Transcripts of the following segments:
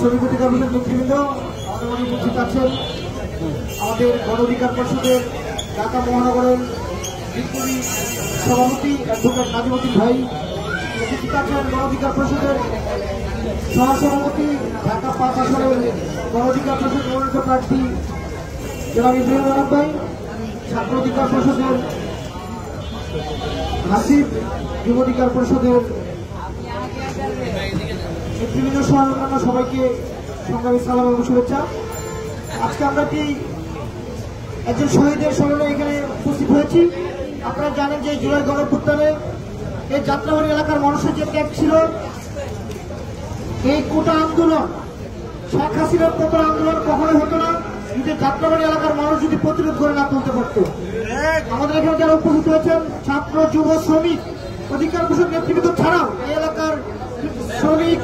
শ্রমিক অধিকার পরিষদের নেতৃবৃন্দ, আমাদের মধ্যে উপস্থিত আছেন আমাদের গণ অধিকার পরিষদের ঢাকা মহানগরের বিপ্লবী সভাপতি অ্যাডভোকেট নাজিমুদ্দিন ভাই, উপস্থিত আছেন গণ অধিকার পরিষদের সহসভাপতি ঢাকা 5 আসনের গণ অধিকার পরিষদ মনোনীত প্রার্থী জনাব ইব্রাহিম আলম ভাই, ছাত্র অধিকার পরিষদের হাসিব, যুব অধিকার পরিষদের নেতৃবৃন্দ সহ অন্যান্য সবাইকে সংগ্রামী সালাম এবং শুভেচ্ছা। আজকে আমরা একজন শহীদের স্মরণে এখানে উপস্থিত হয়েছি। আপনারা জানেন যে জুলাই গণঅভ্যুত্থানে এই যাত্রাবাড়ি এলাকার মানুষের যে ত্যাগ ছিল, এই কোটা আন্দোলন, শেখ হাসিনার কোটা আন্দোলন কখনোই হতো না যদি যাত্রাবাড়ি এলাকার মানুষ যদি প্রতিরোধ করে না তুলতে পারত। আমাদের এখানে যারা উপস্থিত হয়েছেন ছাত্র, যুব, শ্রমিক অধিকার পরিষদ নেতৃবৃন্দ ছাড়াও এই এলাকার শ্রমিক,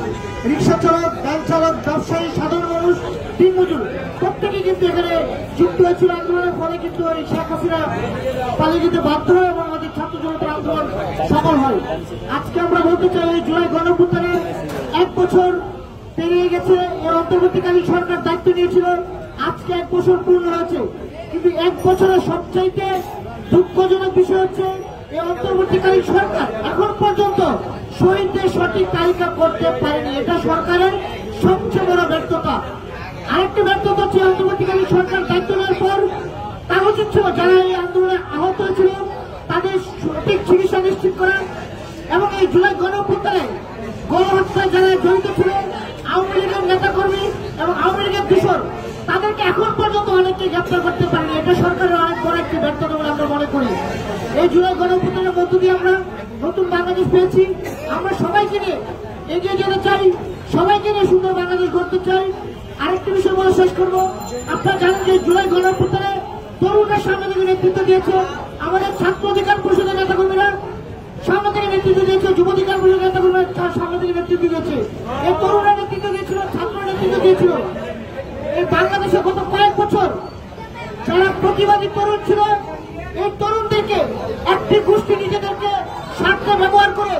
রিক্সা চালক, ব্যাংক চালক, ব্যবসায়ী, সাধারণ মানুষ, দিনমজুর প্রত্যেকে কিন্তু এখানে যুক্ত হয়েছিল আন্দোলনের ফলে কিন্তু শেখ হাসিনা পালিয়ে যেতে বাধ্য হয় এবং আমাদের ছাত্র জনতার আন্দোলন সফল হয়। আজকে আমরা বলতে চাই এই জুলাই গণঅভ্যুত্থানের 1 বছর পেরিয়ে গেছে। এর অন্তর্বর্তীকালীন সরকার দায়িত্ব নিয়েছিল, আজকে 1 বছর পূর্ণ হয়েছে। কিন্তু 1 বছরের সবচাইতে দুঃখজনক বিষয় হচ্ছে এই অন্তর্বর্তীকালীন সরকার এখন পর্যন্ত শহীদদের সঠিক তালিকা করতে পারেনি। এটা সরকারের সবচেয়ে বড় ব্যর্থতা। আরেকটি ব্যর্থতা হচ্ছে অন্তর্বর্তীকালীন সরকার দায়িত্ব নেওয়ার পর তার উচিত ছিল যারা এই আন্দোলনে আহত হয়েছিল তাদের সঠিক চিকিৎসা নিশ্চিত করা এবং এই জুলাই গণঅভ্যুত্থানে গণহত্যায় যারা জড়িত ছিল আওয়ামী লীগের নেতাকর্মী এবং আওয়ামী লীগের দূষণ তাদেরকে এখন পর্যন্ত অনেককে গ্রেপ্তার করতে পারেনি। এটা সরকারের অনেক বড় একটি ব্যর্থতা বলে আমরা মনে করি। এই জুলাই গণঅভ্যুত্থানের মধ্য দিয়ে আমরা নতুন বাংলাদেশ পেয়েছি। আমরা সবাইকে নিয়ে এগিয়ে যেতে চাই, সবাইকে নিয়ে সুন্দর বাংলাদেশ গড়তে চাই। আরেকটি বিষয় বলে শেষ করব, আপনারা জানেন যে জুলাই গণঅভ্যুত্থানে তরুণরা সামনে থেকে নেতৃত্ব দিয়েছে, আমাদের ছাত্র অধিকার পরিষদের নেতাকর্মীরা সামনে থেকে নেতৃত্ব দিয়েছে, যুব অধিকার পরিষদের নেতাকর্মীরা সামনে থেকে নেতৃত্ব দিয়েছে, এই তরুণরা নেতৃত্ব দিয়েছিল, ছাত্ররা নেতৃত্ব দিয়েছিল। এই বাংলাদেশে গত কয়েক বছর যারা প্রতিবাদী তরুণ ছিল এই তরুণদেরকে একটি গোষ্ঠী নিজেদেরকে স্বার্থে ব্যবহার করে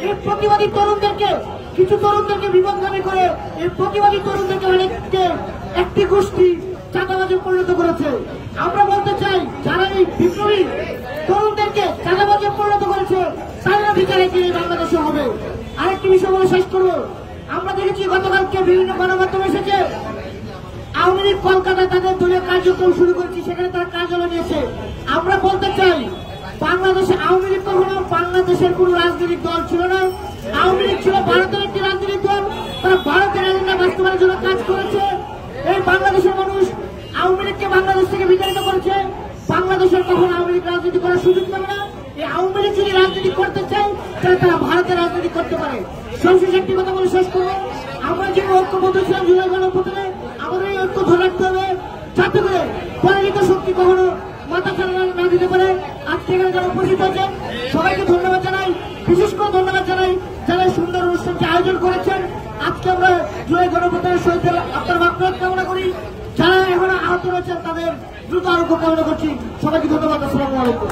এই প্রতিবাদী তরুণদেরকে কিছু তরুণদেরকে বিপদগামী করে এই প্রতিবাদী তরুণদেরকে অনেককে একটি গোষ্ঠী চাঁদাবাজে পরিণত করেছে। আমরা বলতে চাই যারা এই বিপ্লবী তরুণদেরকে চাঁদাবাজে পরিণত করেছে তাদের বিচারে কি এই বাংলাদেশে হবে। আরেকটি বিষয় বলে শেষ করবো, আমরা দেখেছি গতকালকে বিভিন্ন গণমাধ্যম এসেছে আওয়ামী লীগ কলকাতায় তাদের দলীয় কার্যক্রম শুরু করেছে, সেখানে তারা কার্যালয় নিয়েছে। আমরা বলতে চাই বাংলাদেশে আওয়ামী লীগ কখনো বাংলাদেশের কোন রাজনৈতিক দল ছিল না। আওয়ামী লীগ ছিল ভারতের একটি রাজনৈতিক দল, তারা ভারতের এজেন্ডা বাস্তবায়নের জন্য কাজ করেছে। এই বাংলাদেশের মানুষ আওয়ামী লীগকে বাংলাদেশ থেকে বিতাড়িত করেছে। বাংলাদেশের কখনো আওয়ামী লীগ রাজনীতি করার সুযোগ পাবে না। এই আওয়ামী লীগ যদি রাজনীতি করতে চায় তাহলে তারা ভারতের রাজনীতি করতে পারে। সবশেষ একটি কথা বলে শেষ করবো, আমরা যে ঐক্যবদ্ধ ছিলাম জুলাই গণঅভ্যুত্থানে আমাদের এই ঐক্য ধরে রাখতে হবে যাতে করে পরাজিত শক্তি কখনো মাথা ছাড়া না দিতে পারে। আজকে এখানে যারা উপস্থিত আছেন সবাইকে ধন্যবাদ জানাই, বিশেষ করে ধন্যবাদ জানাই যারা সুন্দর অনুষ্ঠানটি আয়োজন করেছেন। আজকে আমরা জুলাই গণঅভ্যুত্থানের শহীদদের আপনার মাগফিরাত কামনা করি, যারা এখনো আহত রয়েছেন তাদের দ্রুত আরোগ্য কামনা করছি। সবাইকে ধন্যবাদ। আসসালামু আলাইকুম।